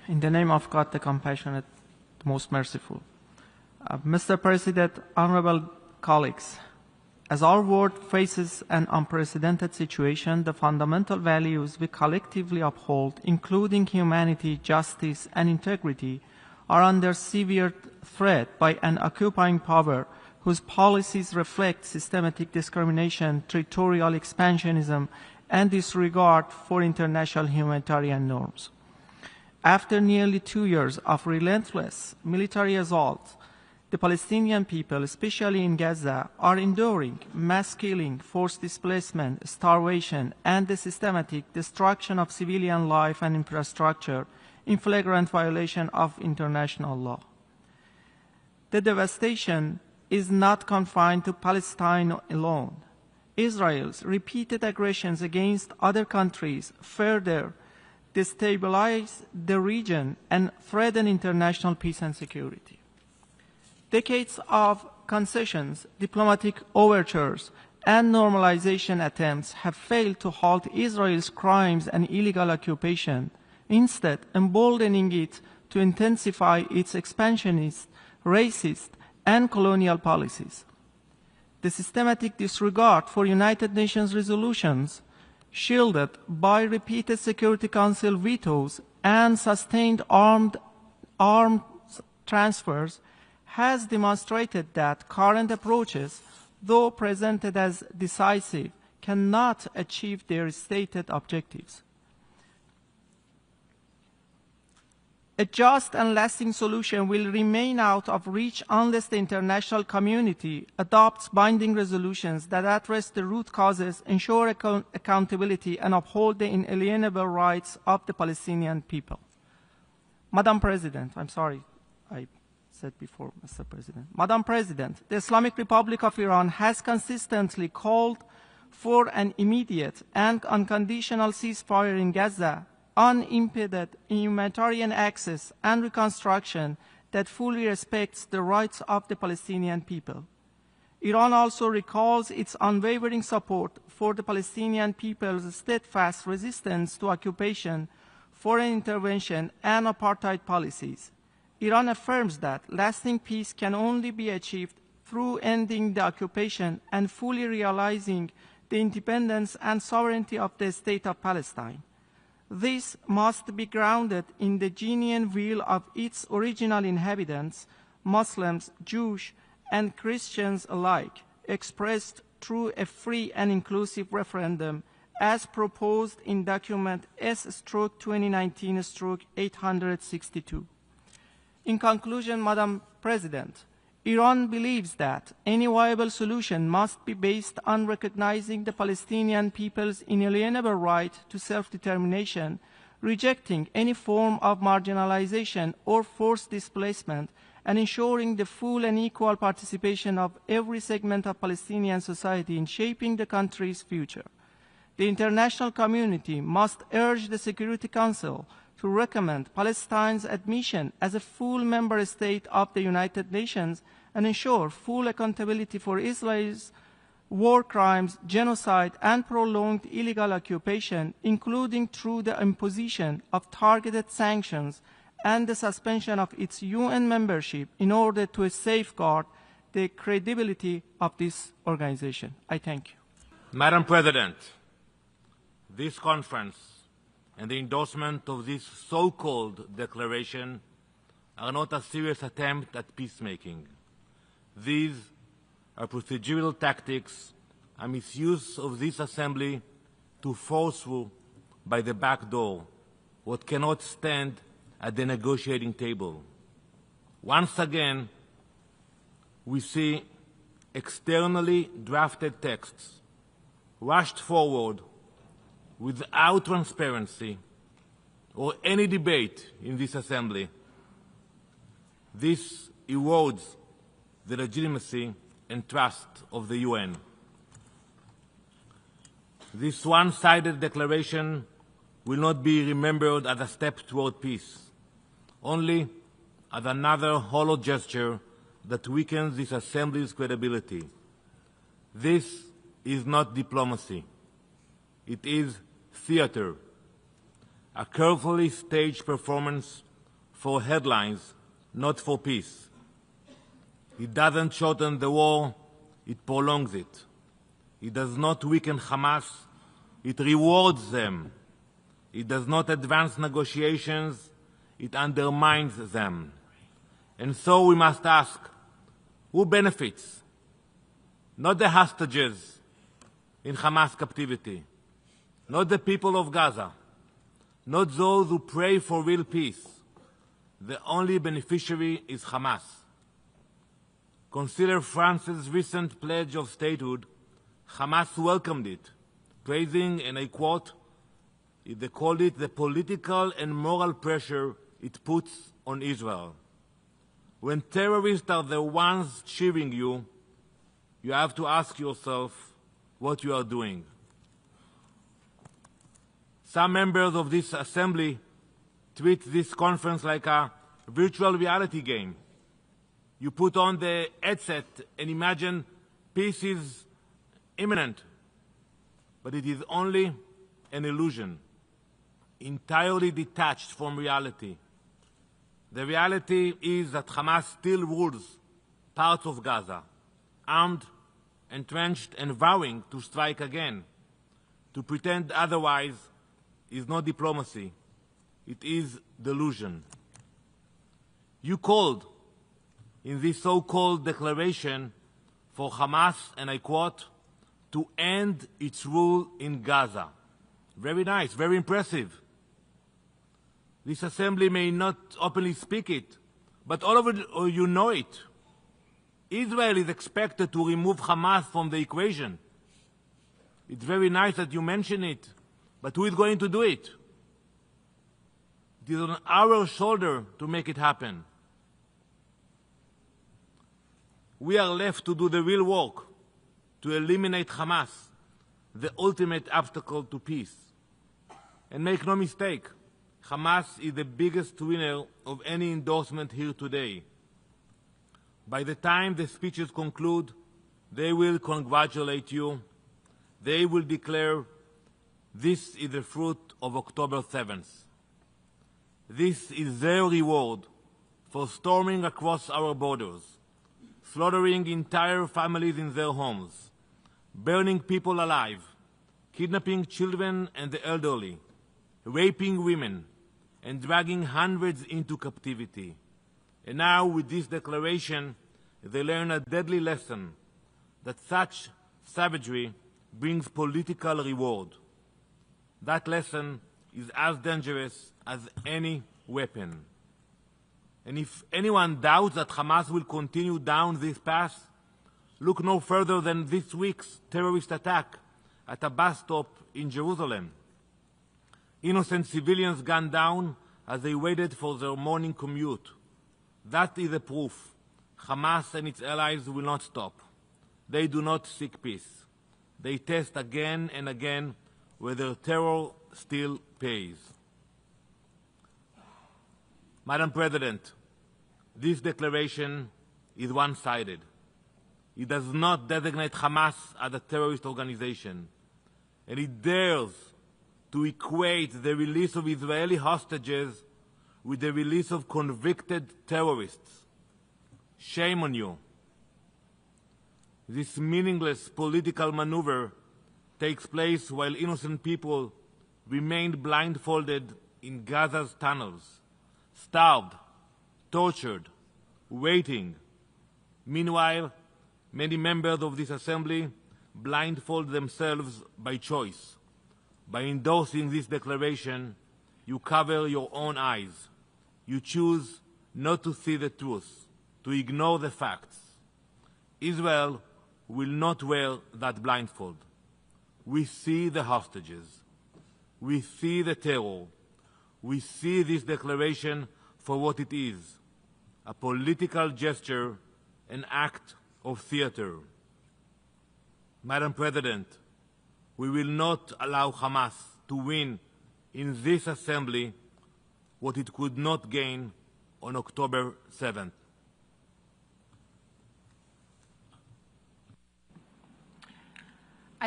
In the name of God, the compassionate, most merciful. Mr. President, honorable colleagues, as our world faces an unprecedented situation, the fundamental values we collectively uphold, including humanity, justice, and integrity, are under severe threat by an occupying power whose policies reflect systematic discrimination, territorial expansionism, and disregard for international humanitarian norms. After nearly 2 years of relentless military assault, the Palestinian people, especially in Gaza, are enduring mass killing, forced displacement, starvation, and the systematic destruction of civilian life and infrastructure in flagrant violation of international law. The devastation is not confined to Palestine alone. Israel's repeated aggressions against other countries further destabilize the region and threaten international peace and security. Decades of concessions, diplomatic overtures, and normalization attempts have failed to halt Israel's crimes and illegal occupation, instead emboldening it to intensify its expansionist, racist, and colonial policies. The systematic disregard for United Nations resolutions, shielded by repeated Security Council vetoes and sustained armed transfers, has demonstrated that current approaches, though presented as decisive, cannot achieve their stated objectives. A just and lasting solution will remain out of reach unless the international community adopts binding resolutions that address the root causes, ensure accountability, and uphold the inalienable rights of the Palestinian people. Madam President, I'm sorry, I said before, Mr. President. Madam President, the Islamic Republic of Iran has consistently called for an immediate and unconditional ceasefire in Gaza, unimpeded humanitarian access and reconstruction that fully respects the rights of the Palestinian people. Iran also recalls its unwavering support for the Palestinian people's steadfast resistance to occupation, foreign intervention, and apartheid policies. Iran affirms that lasting peace can only be achieved through ending the occupation and fully realizing the independence and sovereignty of the State of Palestine. This must be grounded in the genuine will of its original inhabitants, Muslims, Jews, and Christians alike, expressed through a free and inclusive referendum as proposed in document S/2019/862. In conclusion, Madam President, Iran believes that any viable solution must be based on recognizing the Palestinian people's inalienable right to self-determination, rejecting any form of marginalization or forced displacement, and ensuring the full and equal participation of every segment of Palestinian society in shaping the country's future. The international community must urge the Security Council to recommend Palestine's admission as a full member state of the United Nations and ensure full accountability for Israel's war crimes, genocide, and prolonged illegal occupation, including through the imposition of targeted sanctions and the suspension of its UN membership in order to safeguard the credibility of this organization. I thank you. Madam President, this conference and the endorsement of this so-called declaration are not a serious attempt at peacemaking. These are procedural tactics, a misuse of this assembly to force through by the back door what cannot stand at the negotiating table. Once again, we see externally drafted texts rushed forward without transparency or any debate in this assembly. This erodes the legitimacy and trust of the UN. This one-sided declaration will not be remembered as a step toward peace, only as another hollow gesture that weakens this assembly's credibility. This is not diplomacy. It is theater, a carefully staged performance for headlines, not for peace. It doesn't shorten the war, it prolongs it. It does not weaken Hamas, it rewards them. It does not advance negotiations, it undermines them. And so we must ask, who benefits? Not the hostages in Hamas captivity, not the people of Gaza, not those who pray for real peace. The only beneficiary is Hamas. Consider France's recent pledge of statehood. Hamas welcomed it, praising, and I quote, they called it the political and moral pressure it puts on Israel. When terrorists are the ones cheering you, you have to ask yourself what you are doing. Some members of this assembly treat this conference like a virtual reality game. You put on the headset and imagine peace is imminent, but it is only an illusion, entirely detached from reality. The reality is that Hamas still rules parts of Gaza, armed, entrenched, and vowing to strike again. To pretend otherwise is not diplomacy, it is delusion. You called in this so-called declaration for Hamas, and I quote, to end its rule in Gaza. Very nice, very impressive. This assembly may not openly speak it, but all of you know it. Israel is expected to remove Hamas from the equation. It's very nice that you mention it, but who is going to do it? It is on our shoulder to make it happen. We are left to do the real work, to eliminate Hamas, the ultimate obstacle to peace. And make no mistake, Hamas is the biggest winner of any endorsement here today. By the time the speeches conclude, they will congratulate you. They will declare this is the fruit of October 7th. This is their reward for storming across our borders, slaughtering entire families in their homes, burning people alive, kidnapping children and the elderly, raping women, and dragging hundreds into captivity. And now, with this declaration, they learn a deadly lesson, that such savagery brings political reward. That lesson is as dangerous as any weapon. And if anyone doubts that Hamas will continue down this path, look no further than this week's terrorist attack at a bus stop in Jerusalem. Innocent civilians gunned down as they waited for their morning commute. That is a proof. Hamas and its allies will not stop. They do not seek peace. They test again and again whether terror still pays. Madam President, this declaration is one-sided. It does not designate Hamas as a terrorist organization, and it dares to equate the release of Israeli hostages with the release of convicted terrorists. Shame on you. This meaningless political maneuver takes place while innocent people remain blindfolded in Gaza's tunnels, starved, tortured, waiting. Meanwhile, many members of this assembly blindfold themselves by choice. By endorsing this declaration, you cover your own eyes. You choose not to see the truth, to ignore the facts. Israel will not wear that blindfold. We see the hostages. We see the terror. We see this declaration for what it is, a political gesture, an act of theater. Madam President, we will not allow Hamas to win in this assembly what it could not gain on October 7th.